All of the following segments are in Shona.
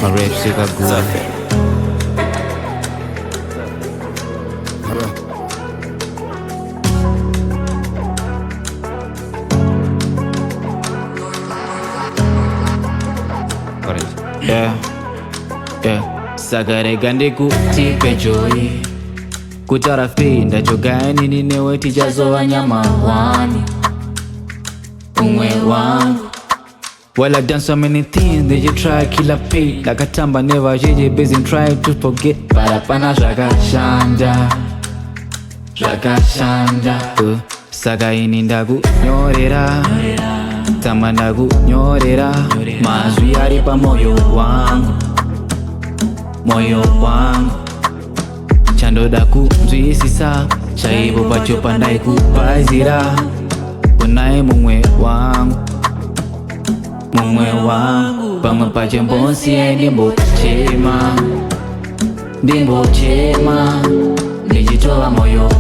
My rap shit are good. Yeah, sakarega ndikutipe joyi kutara finda jogani ninewe tijazowa nyama wani umwe wangu. Well, I've done so many things that you try kill a pay like a tamba never JJ busy trying to forget parapana shanda saga ini ndagu nyorera tama ndagu nyorera mazwi ari pa moyo wangu chando daku nzwisisa chaibo pacho pandai kupazira kunaye mumwe wangu pamwe pache mbonsi Ndimbochema ndijitoa moyo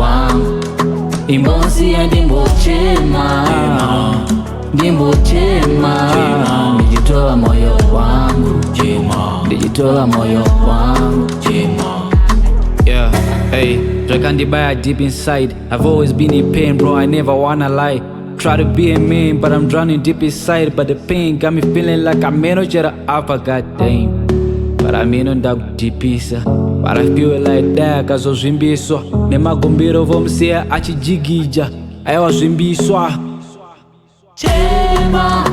wangu imbonsi ya Ndimbochema ndijitoa moyo wangu Yeah, hey, Drakandibaya deep inside. I've always been in pain, bro, I never wanna lie. Try to be a man, but I'm drowning deep inside. But the pain got me feeling like I'm manager of a goddamn. But I mean on that deep piece. But I feel like that cause of Zimbiso. Nema gombiro vomsea achijigija. I was Zimbiswa. Chema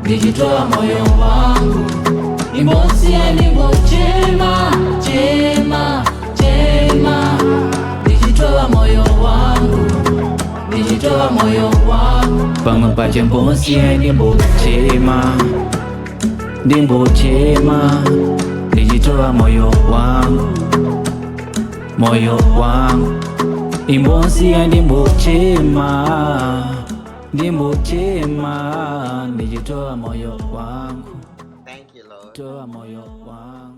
Dijitoa moyo wangu imbonsi ya Ndimbochema dijitoa moyo wangu pamwe pache mbonsi ya Ndimbochema dijitoa moyo wangu imbonsi ya Ndimbochema dijitoa moyo wangu. Thank you, Lord. Toa moyo wangu.